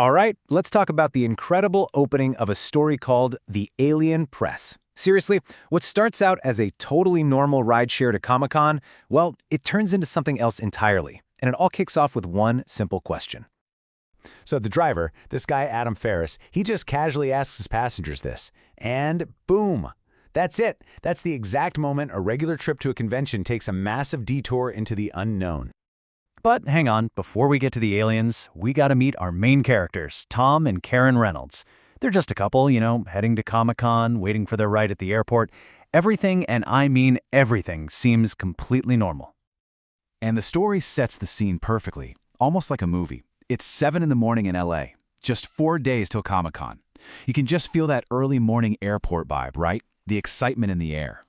All right, let's talk about the incredible opening of a story called The Alien Press. Seriously, what starts out as a totally normal rideshare to Comic-Con, well, it turns into something else entirely. And it all kicks off with one simple question. So the driver, this guy Adam Ferris, he just casually asks his passengers this. And boom! That's it. That's the exact moment a regular trip to a convention takes a massive detour into the unknown. But hang on, before we get to the aliens, we gotta meet our main characters, Tom and Karen Reynolds. They're just a couple, heading to Comic-Con, waiting for their ride at the airport. Everything, and I mean everything, seems completely normal. And the story sets the scene perfectly, almost like a movie. It's 7 in the morning in LA, just 4 days till Comic-Con. You can just feel that early morning airport vibe, right? The excitement in the air.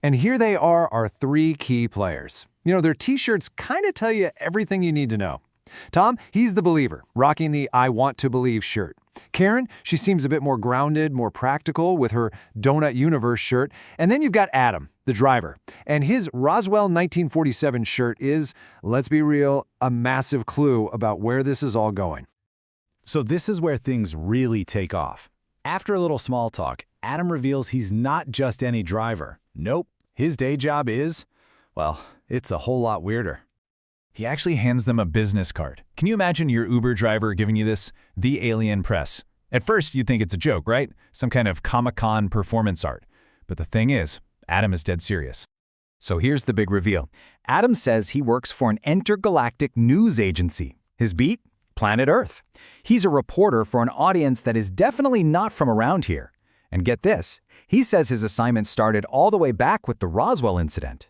And here they are, our three key players. Their t-shirts kind of tell you everything you need to know. Tom, he's the believer, rocking the I Want to Believe shirt. Karen, she seems a bit more grounded, more practical with her Donut Universe shirt. And then you've got Adam, the driver. And his Roswell 1947 shirt is, let's be real, a massive clue about where this is all going. So this is where things really take off. After a little small talk, Adam reveals he's not just any driver. Nope, his day job is, well, it's a whole lot weirder. He actually hands them a business card. Can you imagine your Uber driver giving you this? The Alien Press. At first, you'd think it's a joke, right? Some kind of Comic-Con performance art. But the thing is, Adam is dead serious. So here's the big reveal. Adam says he works for an intergalactic news agency. His beat? Planet Earth. He's a reporter for an audience that is definitely not from around here. And get this, he says his assignment started all the way back with the Roswell incident.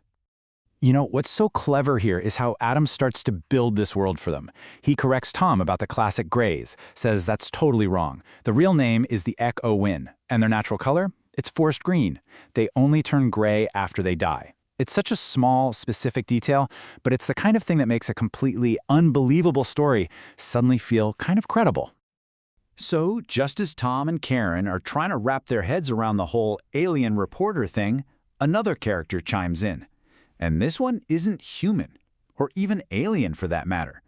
What's so clever here is how Adam starts to build this world for them. He corrects Tom about the classic grays, says that's totally wrong. The real name is the Ek-O-Win, and their natural color? It's forest green. They only turn gray after they die. It's such a small, specific detail, but it's the kind of thing that makes a completely unbelievable story suddenly feel kind of credible. So, just as Tom and Karen are trying to wrap their heads around the whole alien reporter thing, another character chimes in. And this one isn't human, or even alien for that matter.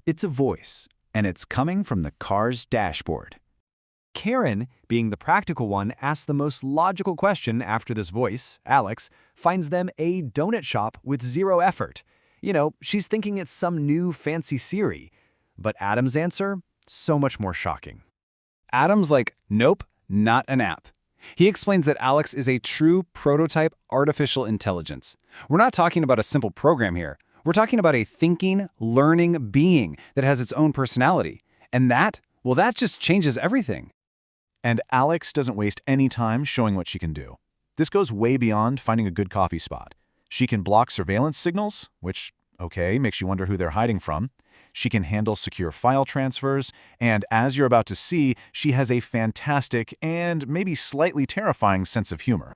It's a voice, and it's coming from the car's dashboard. Karen, being the practical one, asks the most logical question after this voice, Alex, finds them a donut shop with zero effort. She's thinking it's some new fancy Siri. But Adam's answer, so much more shocking. Adam's like, nope, not an app. He explains that Alex is a true prototype artificial intelligence. We're not talking about a simple program here. We're talking about a thinking, learning being that has its own personality. And that just changes everything. And Alex doesn't waste any time showing what she can do. This goes way beyond finding a good coffee spot. She can block surveillance signals, which, okay, makes you wonder who they're hiding from. She can handle secure file transfers, and as you're about to see, she has a fantastic and maybe slightly terrifying sense of humor.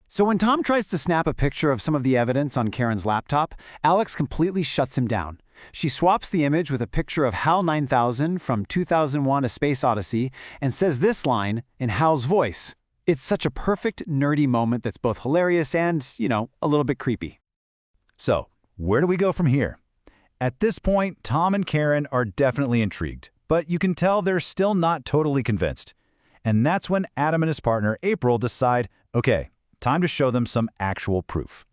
So when Tom tries to snap a picture of some of the evidence on Karen's laptop, Alex completely shuts him down. She swaps the image with a picture of HAL 9000 from 2001: A Space Odyssey and says this line in HAL's voice. It's such a perfect, nerdy moment that's both hilarious and, a little bit creepy. So, where do we go from here? At this point, Tom and Karen are definitely intrigued, but you can tell they're still not totally convinced. And that's when Adam and his partner, April, decide, okay, time to show them some actual proof.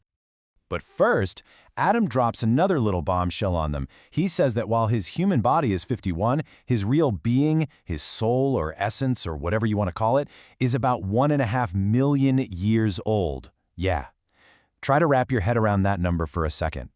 But first, Adam drops another little bombshell on them. He says that while his human body is 51, his real being, his soul or essence or whatever you want to call it, is about 1.5 million years old. Yeah. Try to wrap your head around that number for a second.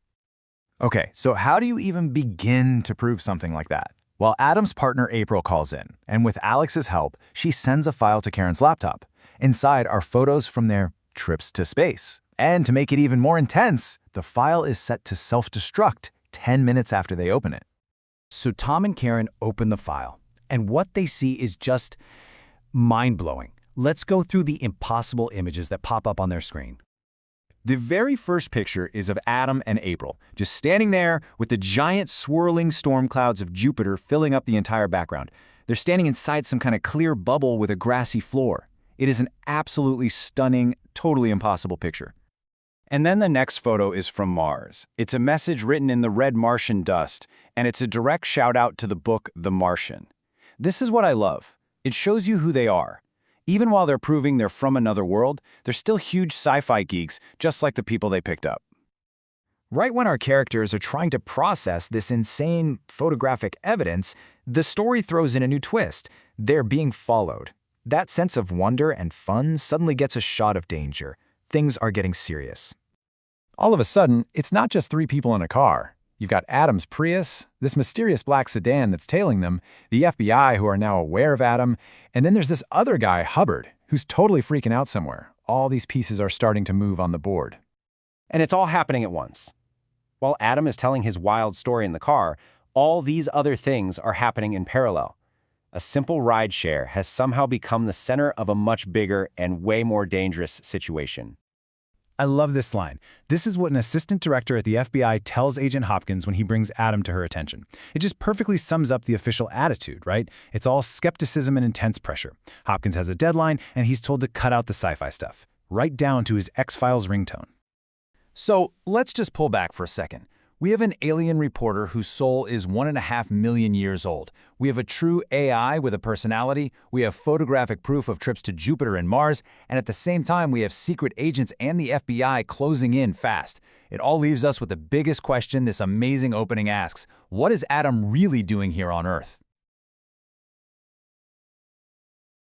Okay, so how do you even begin to prove something like that? Well, Adam's partner April calls in, and with Alex's help, she sends a file to Karen's laptop. Inside are photos from their trips to space. And to make it even more intense, the file is set to self-destruct 10 minutes after they open it. So Tom and Karen open the file, and what they see is just mind-blowing. Let's go through the impossible images that pop up on their screen. The very first picture is of Adam and April, just standing there with the giant swirling storm clouds of Jupiter filling up the entire background. They're standing inside some kind of clear bubble with a grassy floor. It is an absolutely stunning, totally impossible picture. And then the next photo is from Mars. It's a message written in the red Martian dust, and it's a direct shout-out to the book The Martian. This is what I love. It shows you who they are. Even while they're proving they're from another world, they're still huge sci-fi geeks, just like the people they picked up. Right when our characters are trying to process this insane photographic evidence, the story throws in a new twist. They're being followed. That sense of wonder and fun suddenly gets a shot of danger. Things are getting serious. All of a sudden, it's not just 3 people in a car. You've got Adam's Prius, this mysterious black sedan that's tailing them, the FBI who are now aware of Adam, and then there's this other guy, Hubbard, who's totally freaking out somewhere. All these pieces are starting to move on the board. And it's all happening at once. While Adam is telling his wild story in the car, all these other things are happening in parallel. A simple rideshare has somehow become the center of a much bigger and way more dangerous situation. I love this line. This is what an assistant director at the FBI tells Agent Hopkins when he brings Adam to her attention. It just perfectly sums up the official attitude, right? It's all skepticism and intense pressure. Hopkins has a deadline, and he's told to cut out the sci-fi stuff, right down to his X-Files ringtone. So let's just pull back for a second. We have an alien reporter whose soul is 1.5 million years old. We have a true AI with a personality. We have photographic proof of trips to Jupiter and Mars. And at the same time, we have secret agents and the FBI closing in fast. It all leaves us with the biggest question this amazing opening asks. What is Adam really doing here on Earth?